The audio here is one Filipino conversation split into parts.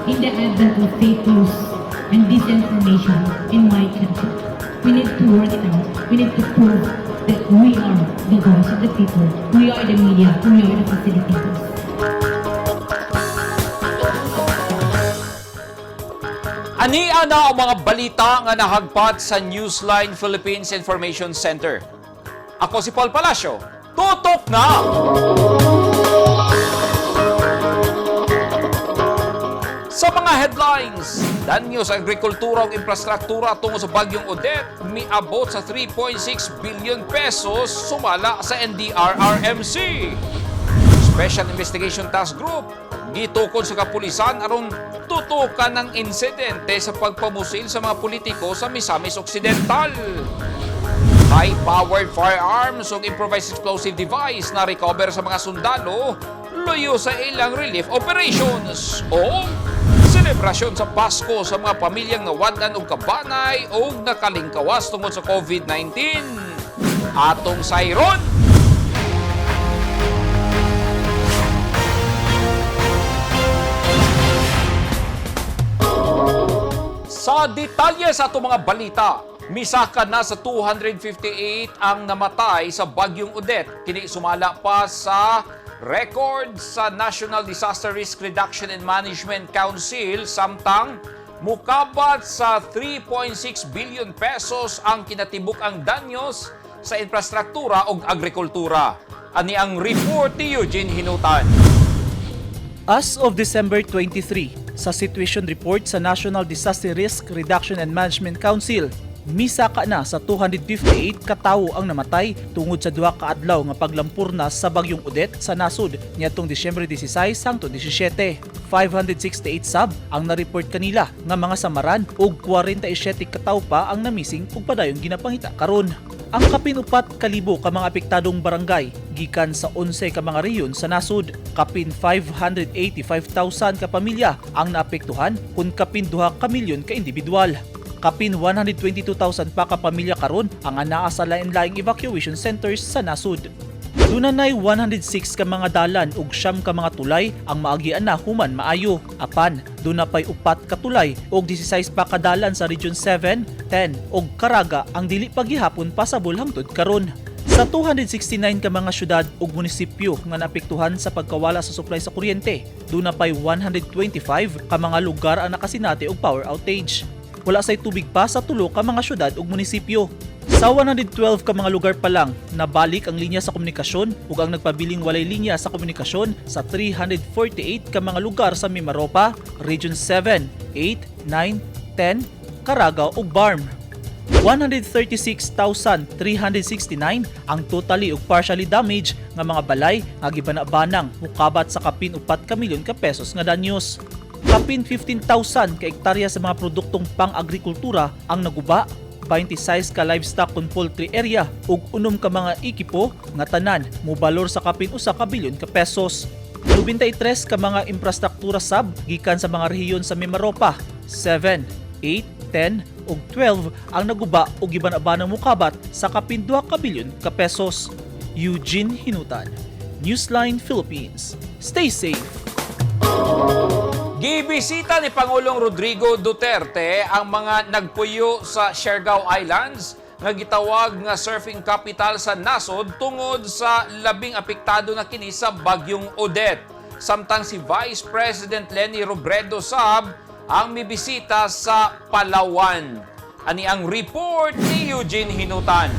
in the advent of fake news and disinformation in my country. We need to work it out. We need to prove that we are the voice of the people. We are the media. We are the facilitators. Ania na ang mga balita nga nahagpat sa Newsline Philippines Information Center. Ako si Paul Palacio. Tutok na! Sa mga headlines, danyo sa agrikultura o infrastruktura tungo sa bagyong Odette, miabot sa 3.6 billion pesos sumala sa NDRRMC. Special Investigation Task Group, gitukod sa kapulisan aron tutukan ng insidente sa pagpamusil sa mga politiko sa Misamis Occidental. High-powered firearms o improvised explosive device na recover sa mga sundalo luyo sa ilang relief operations. O selebrasyon sa Pasko sa mga pamilyang nawadlan og kabanay o nakalingkawas tungod sa COVID-19. Atong sayron! Sa detalye sa itong mga balita, misaka na sa 258 ang namatay sa bagyong Odette. Kini sumala pa sa record sa National Disaster Risk Reduction and Management Council samtang mukabat sa 3.6 billion pesos ang kinatibuk ang danyos sa infrastruktura o agrikultura. Ani ang report ni Eugene Hinutan. As of December 23, sa Situation Report sa National Disaster Risk Reduction and Management Council, misaka na sa 258 katawo ang namatay tungod sa duha ka adlaw nga paglampurna sa bagyong Odette sa nasud niadtong Disyembre 16 hangtod 17. 568 sab ang na-report kanila nga mga samaran ug 47 katawo pa ang namising ug padayong ginapangita karon. Ang kapinupat kalibo ka mga apektadong barangay gikan sa 11 ka mga rehiyon sa nasud. Kapin 585,000 ka pamilya ang naapektuhan kun kapin 2 ka milyon ka individual. Kapin 122,000 pa ka pamilya karon ang anaa sa lain-laing evacuation centers sa nasud. Dunay 106 ka mga dalan ug 9 ka mga tulay ang maagian na human maayo. Apan, dunay 4 ka tulay ug 16 pa ka dalan sa Region 7, 10 ug Caraga ang dili pa gihapon pasabol hangtod karon. Sa 269 ka mga syudad ug munisipyo nga naapektuhan sa pagkawala sa supply sa kuryente, dunay 125 ka mga lugar ang nakasinati og power outage. Wala say tubig pa sa 3 ka mga syudad ug munisipyo. Sa 112 ka mga lugar pa lang, nabalik ang linya sa komunikasyon ug ang nagpabiling walay linya sa komunikasyon sa 348 ka mga lugar sa Mimaropa, Region 7, 8, 9, 10, Caraga ug Barm. 136,369 ang totally ug partially damaged nga mga balay nga gibana-banang mukabat sa kapin 4 ka milyon ka pesos nga danyos. Kapin 15,000 ka hektarya sa mga produktong pang-agrikultura ang naguba. 26 ka livestock con poultry area ug 6 ka mga ekipo nga tanan mobalor sa kapin 1 ka bilyon ka pesos. 93 ka mga infrastruktura sab gikan sa mga rehiyon sa Mimaropa, 7, 8, 10 ug 12 ang naguba ug gibana-banang mukabat sa kapin 2 ka bilyon ka pesos. Eugene Hinutan, Newsline Philippines. Stay safe. Gibisita ni Pangulong Rodrigo Duterte ang mga nagpuyo sa Siargao Islands nga gitawag nga surfing capital sa nasod tungod sa labing apektado na kini sa bagyong Odette. Samtang si Vice President Leni Robredo sab ang mibisita sa Palawan. Ani ang report ni Eugene Hinutan.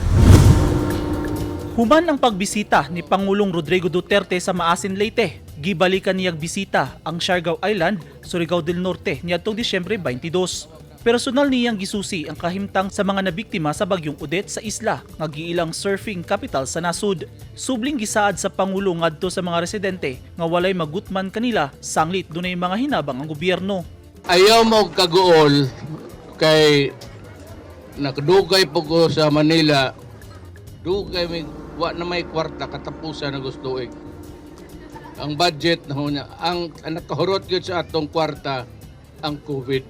Human ang pagbisita ni Pangulong Rodrigo Duterte sa Maasin, Leyte. Gibalikan niyang bisita ang Siargao Island, Surigao del Norte niadtong Disyembre 22. Personal niyang gisusi ang kahimtang sa mga nabiktima sa bagyong Odette sa isla nga giilang surfing capital sa nasud. Subling gisaad sa Pangulo ngadto sa mga residente nga walay magutman kanila sanglit dunay mga hinabang ang gobyerno. Ayaw mo kaguol kay nakadugay po ko sa Manila. Dugay na may kwarta katapusan na gusto ang budget na hunya. Ang nakahurot yun sa atong kwarta ang COVID.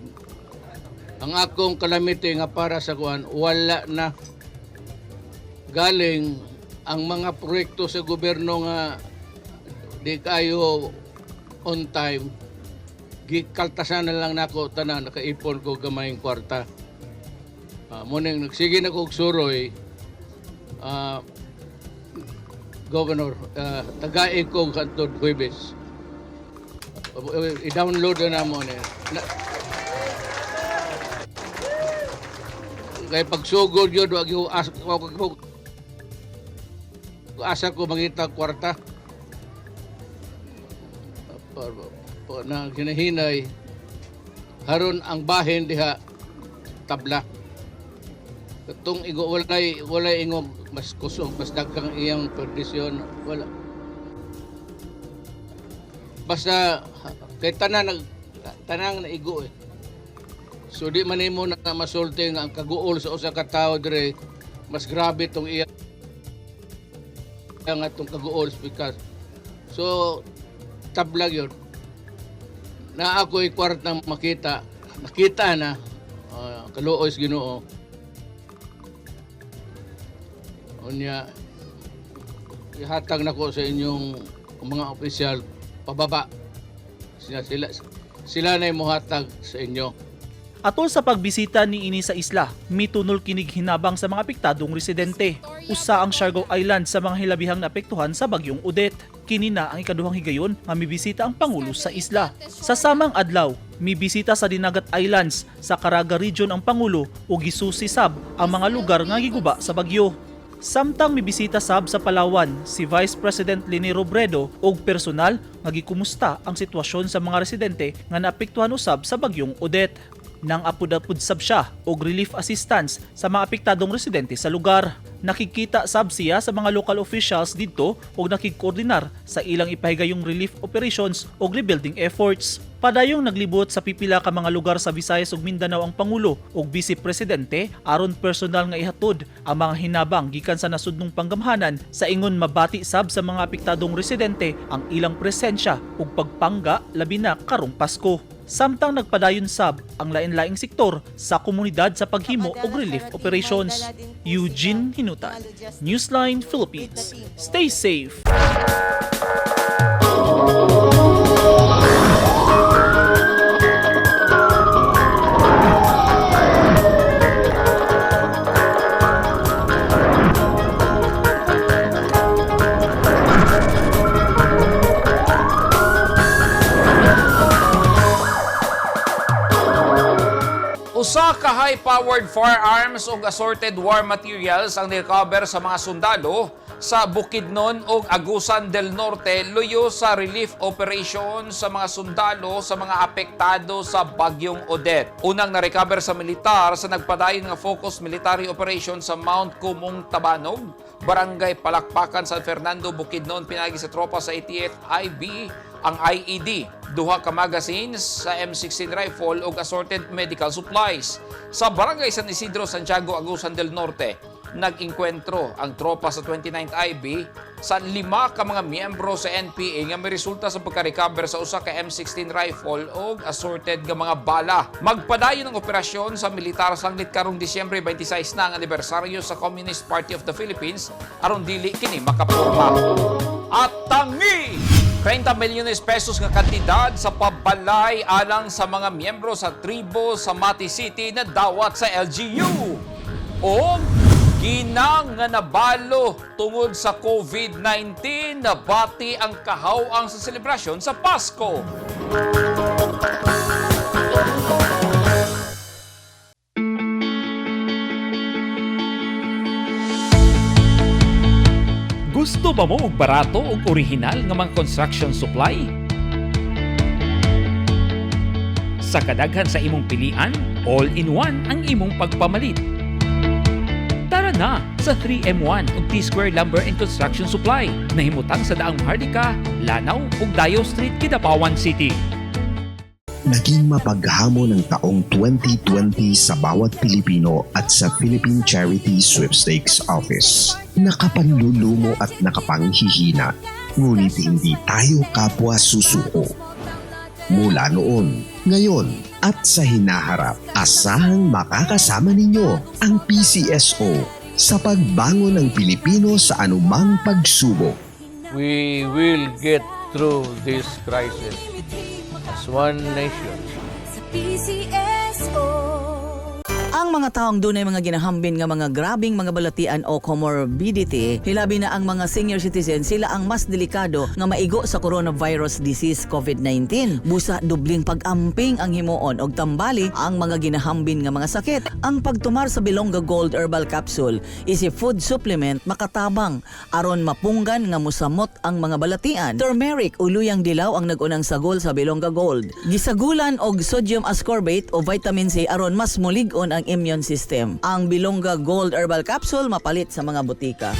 Ang akong calamity nga para sa kuan wala na galing ang mga proyekto sa gobyerno nga di kayo on time. gikaltasan na lang nako tanan, nakaipon ko gamayng kwarta. Muning nagsige na ko og suroy, Governor, tagain ko hantod Huwebes. I-download na mo niya. Kaya pagsugod yun, asa ko mangita kwarta. Na ginahinay, haron ang bahin diha tabla. Katong igo walay ingog mas kusog, mas daghang iyang perdisyon, wala. Basta kay tanang na igo eh. So di man nimo na masulti nga ang kaguol sa usa ka tawo dire mas grabe tong iya nga tong kaguol because so tablag yun na ako'y kwartang nakita na kaluoy sa Ginoo unya ihatag nako sa inyong mga opisyal pababa sila na mohatag sa inyo. Atol sa pagbisita ni ini sa isla, mitunol kinig hinabang sa mga apektadong residente. Usa ang Siargao Island sa mga hilabihang naapektuhan sa bagyong Odette. Kini na ang ikaduhang higayon nga mibisita ang Pangulo sa isla. Sa samang adlaw, mibisita sa Dinagat Islands sa Caraga Region ang Pangulo ug gisusi sab ang mga lugar nga giguba sa bagyo. Samtang mibisita sab sa Palawan si Vice President Leni Robredo ug personal nga gikumusta ang sitwasyon sa mga residente nga naapektuhan usab sa bagyong Odette. Nang apud-apud sab siya og relief assistance sa mga apektadong residente sa lugar. Nakikita sab siya sa mga local officials didto og nakigkoordinar sa ilang ipahigayong relief operations og rebuilding efforts. Padayong naglibot sa pipila ka mga lugar sa Visayas ug Mindanao ang Pangulo ug Vice Presidente aron personal nga ihatod ang mga hinabang gikan sa nasudnong panggamhanan sa ingon mabati sab sa mga apektadong residente ang ilang presensya ug pagpangga labi na karong Pasko. Samtang nagpadayon sab ang lain-laing sektor sa komunidad sa paghimo og relief operations. Eugene Hinutan, Newsline Philippines. Stay safe. Usa ka high-powered firearms ug assorted war materials ang nirecover sa mga sundalo sa Bukidnon ug Agusan del Norte luyo sa relief operation sa mga sundalo sa mga apektado sa bagyong Odette. Unang na-recover sa militar sa nagpadayon nga focus military operation sa Mount Kumong, Tabanog, Barangay Palakpakan, San Fernando, Bukidnon, pinagi sa tropa sa 88th IB ang IED, duha ka magazines sa M16 rifle ug assorted medical supplies. Sa Barangay San Isidro, Santiago, Agusan del Norte, nag-inkwentro ang tropa sa 29th IB sa 5 ka mga miyembro sa NPA nga may resulta sa pagka-recover sa usa ka M16 rifle ug assorted nga mga bala. Magpadayon ang operasyon sa militar sanglit karong Disyembre 26 na ang anibersaryo sa Communist Party of the Philippines aron dili kini makapurma. At tangi 30 milyones pesos nga kantidad sa pabalay alang sa mga miyembro sa tribo sa Mati City na dawat sa LGU. O ginang nga nabalo tungod sa COVID-19 na bati ang kahawang sa selebrasyon sa Pasko. Gusto ba mo og barato ug orihinal nga mga construction supply? Sa kadaghan sa imong pilian, all-in-one ang imong pagpamalit. Tara na sa 3M1 ug T-Square Lumber and Construction Supply na himutang sa daang Hardika, Lanao ug Dayo Street, Kidapawan City. Naging mapaghamon ng taong 2020 sa bawat Pilipino at sa Philippine Charity Sweepstakes Office. Nakapanlulumo at nakapanghihina, ngunit hindi tayo kapwa susuko. Mula noon, ngayon, at sa hinaharap, asahang makakasama ninyo ang PCSO sa pagbangon ng Pilipino sa anumang pagsubok. We will get through this crisis. as one nation. Ang mga taong dunay mga ginahambin nga mga grabing mga balatian o comorbidity, hilabi na ang mga senior citizen, sila ang mas delikado nga maigo sa coronavirus disease COVID-19. Busa dubling pag-amping ang himuon og tambali ang mga ginahambin nga mga sakit. Ang pagtumar sa Bilonga Gold Herbal Capsule is a food supplement makatabang aron mapunggan nga musamot ang mga balatian. Turmeric o luyang dilaw ang nagunang sagol sa Bilonga Gold. Gisagulan og sodium ascorbate o vitamin C aron mas mulig-on ang immune system. Ang Bilonga Gold Herbal Capsule mapalit sa mga butika.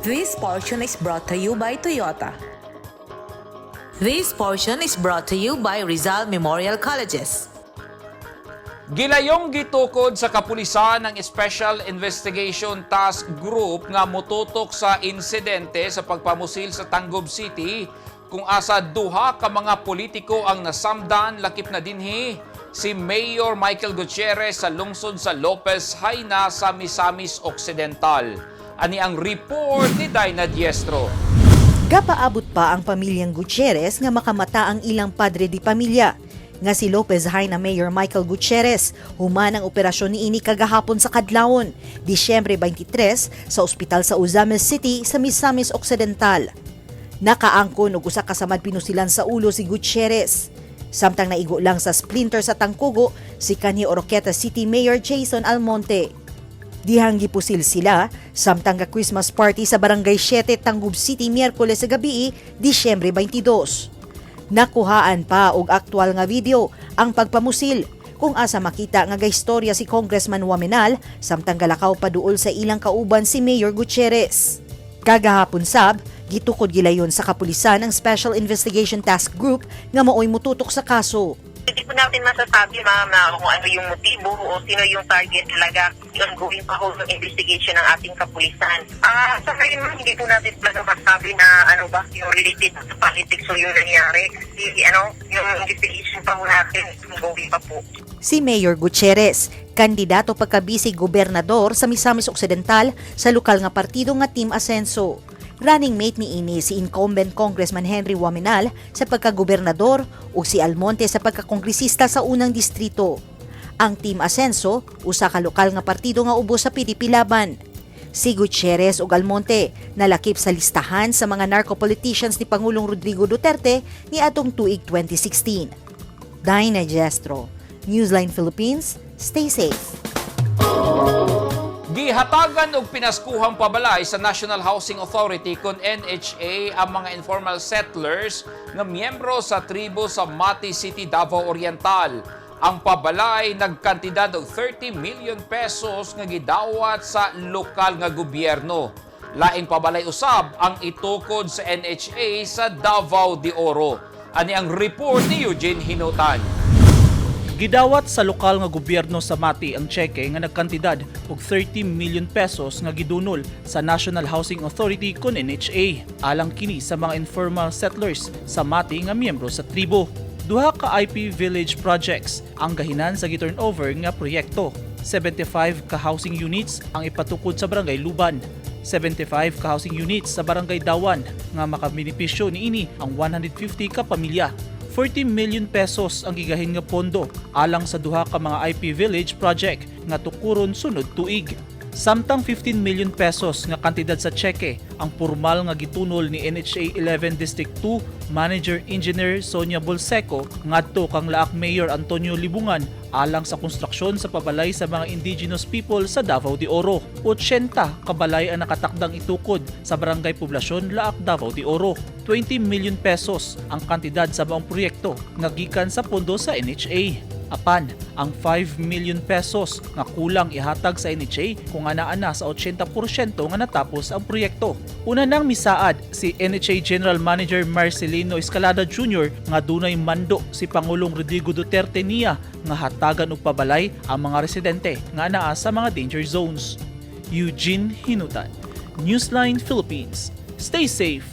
This portion is brought to you by Toyota. This portion is brought to you by Rizal Memorial Colleges. Gilayong gitukod sa kapulisan ng Special Investigation Task Group nga motutok sa insidente sa pagpamusil sa Tangub City kung asa duha ka mga politiko ang nasamdan lakip na dinhi si Mayor Michael Gutierrez sa lungsod sa Lopez Haina sa Misamis Occidental. Ani ang report ni Dina Diestro. Gapaabot pa ang pamilyang Gutierrez nga makamata ang ilang padre di pamilya. Nga si Lopez Haina Mayor Michael Gutierrez, human ang operasyon niini kagahapon sa Kadlawon, Disyembre 23 sa ospital sa Uzames City sa Misamis Occidental. Nakaangkon og usa ka samad pinusilan sa ulo si Gutierrez. Samtang naigo lang sa splinter sa tangkugo si kanhi Oroqueta City Mayor Jason Almonte. Dihang gipusil sila samtang ka Christmas party sa Barangay 7 Tangub City Miyerkules sa gabi, Disyembre 22. Nakuhaan pa og aktual nga video ang pagpamusil kung asa makita nga gaistorya si Congressman Wamenal samtang galakaw pa duol sa ilang kauban si Mayor Gutierrez. Kagahapon sab, gitukod gilayon sa kapulisan ang Special Investigation Task Group nga maoy mututok sa kaso. Hindi po natin masasabi, ma'am, na kung ano yung motibo o sino yung target talaga. Ongoing pa ho ng investigation ng ating kapulisan. Sa ngayon, ma'am, hindi po natin masasabi na ano ba yung related sa politics o yung nangyari. Kasi yung investigation pa ho natin, ongoing pa po. Si Mayor Gutierrez, kandidato pagkabisig gobernador sa Misamis Occidental sa lokal nga partido nga Team Asenso. Running mate ni ini si incumbent Congressman Henry Wamenal sa pagkagobernador o si Almonte sa pagkakongresista sa unang distrito. Ang Team Asenso, usa ka lokal nga partido nga ubos sa PDP laban. Si Gutierrez ug Almonte nalakip sa listahan sa mga narco-politicians ni Pangulong Rodrigo Duterte ni atong tuig 2016. Dina Diestro, Newsline Philippines, stay safe. Gihatagan og pinaskuhang pabalay sa National Housing Authority kon NHA ang mga informal settlers nga miyembro sa tribo sa Mati City, Davao Oriental. Ang pabalay nagkantidad og 30 million pesos nga gidawat sa lokal nga gobyerno. Laing pabalay usab ang itukod sa NHA sa Davao de Oro. Ani ang report ni Eugene Hinutan. Gidawat sa lokal nga gobyerno sa Mati ang tseke nga nagkantidad og 30 million pesos nga gidunol sa National Housing Authority kon NHA alang kini sa mga informal settlers sa Mati nga miyembro sa tribo. Duha ka IP village projects ang gahinan sa gi-turnover nga proyekto. 75 ka housing units ang ipatukod sa Barangay Luban. 75 ka housing units sa Barangay Dawan nga makabenipisyo niini ang 150 ka pamilya. 40 million pesos ang gigahin nga pondo alang sa duha ka mga IP village project nga tukuron sunod tuig. Samtang 15 million pesos nga kantidad sa tseke ang formal nga gitunol ni NHA 11 District 2 Manager Engineer Sonia Bolseco ngadto kang laak Mayor Antonio Libungan alang sa konstruksyon sa pabalay sa mga indigenous people sa Davao de Oro. 80 kabalay ang nakatakdang itukod sa barangay poblasyon laak Davao de Oro. 20 million pesos ang kantidad sa buong proyekto nga gikan sa pondo sa NHA. Apan, ang 5 million pesos nga kulang ihatag sa NHA kung ana-ana sa 80% nga natapos ang proyekto. Una nang misaad si NHA General Manager Marcelino Escalada Jr. nga dunay mando si Pangulong Rodrigo Duterte niya nga hatagan og pabalay ang mga residente nga anaa sa mga danger zones. Eugene Hinutan. Newsline Philippines. Stay safe.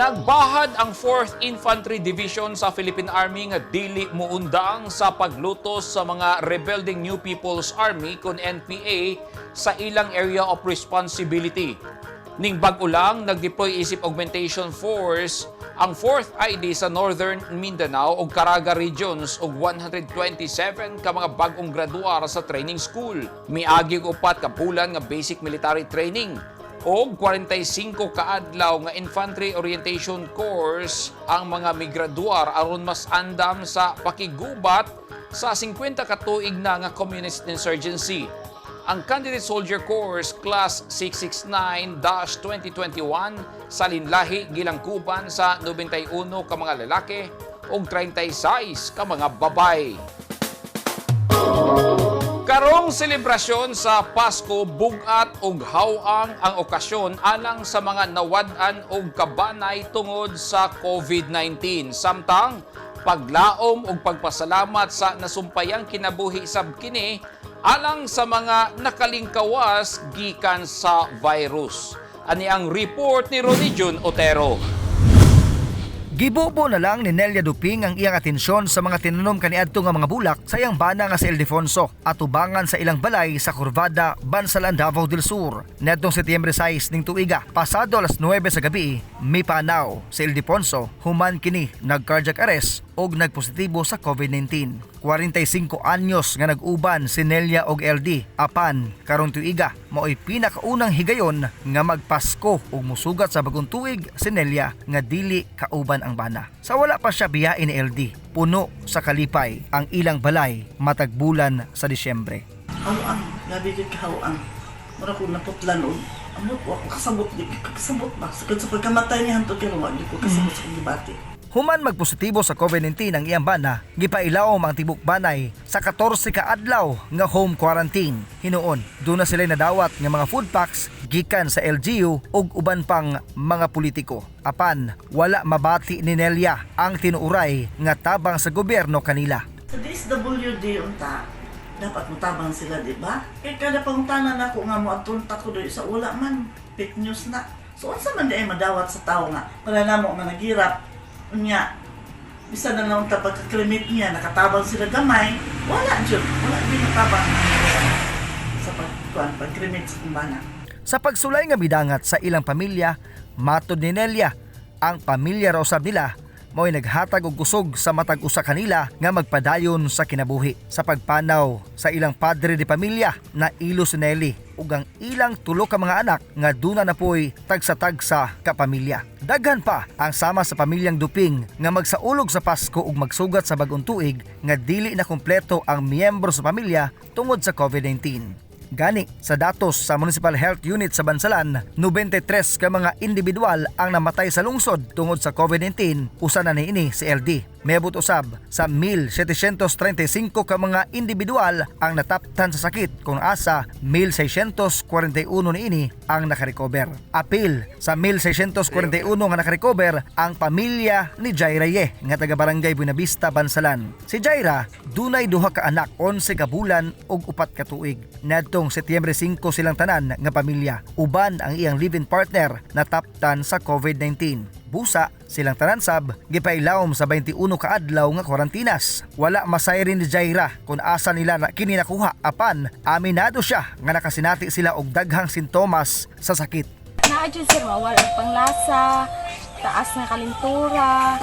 Nagbahad ang 4th Infantry Division sa Philippine Army nga dili muundang sa paglutos sa mga rebelding New People's Army kun NPA sa ilang area of responsibility. Ning bag-o lang nag-deploy isip augmentation force ang 4th ID sa Northern Mindanao ug Caraga regions ug 127 ka mga bag-ong graduar sa training school. Miagi og 4 ka bulan nga basic military training og 45 kaadlaw nga infantry orientation course ang mga migraduar aron mas andam sa pakigubat sa 50 ka tuig na nga communist insurgency. Ang Candidate Soldier Course Class 669-2021 sa linlahi gilangkuban sa 91 ka mga lalaki ug 36 ka mga babay. Karong selebrasyon sa Pasko, bugat ug hawang ang okasyon alang sa mga nawad-an og kabanay tungod sa COVID-19. Samtang paglaom ug pagpasalamat sa nasumpayang kinabuhi sab kini alang sa mga nakalingkawas gikan sa virus. Ani ang report ni Ronnie Jun Otero. Gibubo na lang ni Nelia Duping ang iyang atensyon sa mga tinanom kaniadto nga mga bulak sa iyang bana nga sa Ildefonso at ubangan sa ilang balay sa Curvada, Bansalan, Davao del Sur. Niadtong Setyembre 6 ning tuiga, pasado alas 9 sa gabi, may panaw sa Ildefonso, human kini nag-cardiac arrest og nagpositibo sa COVID-19. 45 anyos nga nag-uban si Nelia og LD. Apan karong tuiga mao'y pinakaunang higayon nga magpasko ug musugat sa bagong tuig si Nelia nga dili kauban ang bana. Sa wala pa siya biyain ni LD, puno sa kalipay ang ilang balay matag bulan sa Disyembre. Hawaan, gabi kay kahawaan. Mura ko naputlan og amot ko kasabot di kasabot ba sa pagkamatay ni hanto kay wag ko kasabot sa gibati. Human magpositibo sa COVID-19 ang iyang bana, gipailawom ang tibok banay sa 14 ka adlaw nga home quarantine. Hinuon, doon na sila nadawat nga mga food packs gikan sa LGU ug uban pang mga politiko. Apan, wala mabati ni Nelia ang tinuuray nga tabang sa gobyerno kanila. Sa DSWD unta, dapat mutabang sila, di ba? Kaya kada pangutanan ako nga mo atunta ko doon sa wala man, fake news na. So, unsa man di ay madawat sa tao nga, para namo nga naghirap, unya, bisa na lang pagkaklimit niya, nakatabang sila gamay, wala din natabang sa pagkrimit sa kumbana. Sa pagsulay nga bidangat sa ilang pamilya, matod ni Nelia, ang pamilya raw sab nila mao'y naghatag og kusog sa matag usa kanila nga magpadayon sa kinabuhi. Sa pagpanaw sa ilang padre de pamilya na ilo si Nelly ug ang ilang tulo ka mga anak nga duna na po'y tagsa-tagsa ka pamilya. Daghan pa ang sama sa pamilyang Duping nga magsaulog sa Pasko ug magsugat sa bagong tuig nga dili na kumpleto ang miyembro sa pamilya tungod sa COVID-19. Gani, sa datos sa Municipal Health Unit sa Bansalan, 93 ka mga individual ang namatay sa lungsod tungod sa COVID-19, usa na niini si LD. Meabot usab sa 1,735 ka mga individual ang nataptan sa sakit kung asa 1,641 niini ang nakarecover. Apil sa 1,641 nga nakarecover ang pamilya ni Jaira Ye nga taga Barangay Buenavista, Bansalan. Si Jaira dunay duha ka anak, 11 ka bulan ug 4 ka tuig. Nadtong Setyembre 5 silang tanan nga pamilya. Uban ang iyang live-in partner nataptan sa COVID-19. Busa silang tanan sab gipailawom sa 21 ka adlaw nga kwarantinas. Wala masay rin ni Jaira kung asa nila na kini nakuha, apan aminado siya nga nakasinati sila og daghang sintomas sa sakit. Naadyo sir, mawala ang panglasa, taas na kalintura,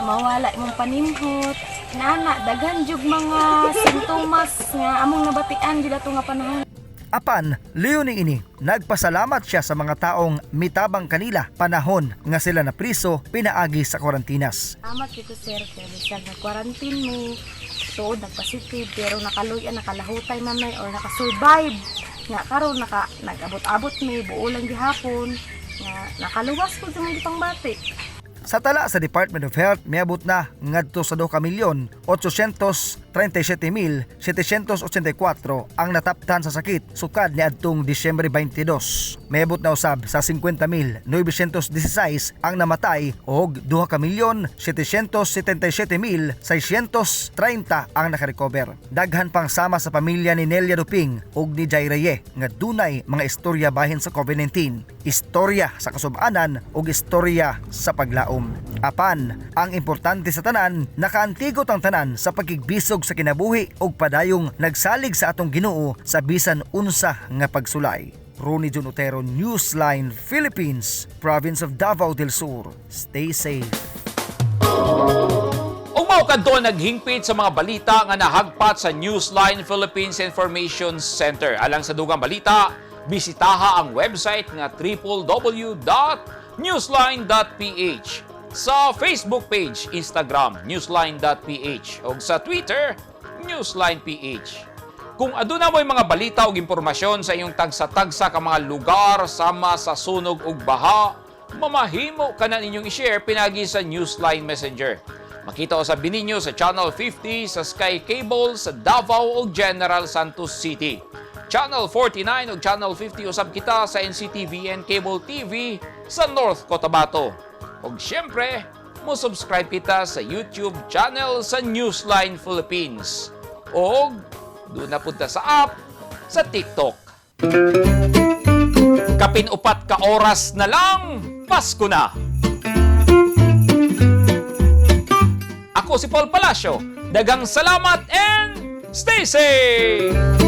mawala imong panimhot. Nana, daghan jug mga sintomas nga among nabatian gila to nga panahon. Apan, Leonie ini, nagpasalamat siya sa mga taong mitabang kanila panahon nga sila na priso pinaagi sa kwarantinas. Salamat kito sir, kaya bisag nag-quarantine mo, tuod nagpositive, pero nakaluyan, nakalahutay mamay, or nakasurvive. Nga karon nag-abot-abot may buo lang gihapon, nga nakaluwas ko sa mga itong batik. Sa tala sa Department of Health, miabot na ngadto sa 2,837,784 ang nataptan sa sakit sukad ni adtong Disyembre 22. Miabot na usab sa 50,916 ang namatay og 2,777,630 ang nakarecover. Daghan pang sama sa pamilya ni Nelia Duping ug ni Jai Reye nga dunay mga istorya bahin sa COVID-19, istorya sa kasub-anan ug istorya sa paglaom. Apan, ang importante sa tanan, nakaantigot ang tanan sa pagkigbisog sa kinabuhi ug padayong nagsalig sa atong Ginoo sa bisan unsa nga pagsulay. Ronnie John Otero, Newsline Philippines, Province of Davao del Sur. Stay safe. Mao kadto naghingpit sa mga balita nga nahagpat sa Newsline Philippines Information Center. Alang sa dugang balita, bisitaha ang website nga www.newsline.ph. Sa Facebook page, Instagram, newsline.ph o sa Twitter, newsline.ph. Kung aduna mo'y mga balita o impormasyon sa iyong tagsa-tagsa ka mga lugar sama sa sunog o baha, mamahimo ka na ninyong i-share pinagi sa Newsline Messenger. Makita o sabi ninyo sa Channel 50 sa Sky Cable sa Davao o General Santos City. Channel 49 o Channel 50 usab kita sa NCTVN Cable TV sa North Cotabato. O siyempre, mo-subscribe kita sa YouTube channel sa Newsline Philippines. O doon na punta sa app sa TikTok. Kapin-upat ka oras na lang, Pasko na! Ako si Paul Palacio. Dagang salamat and stay safe!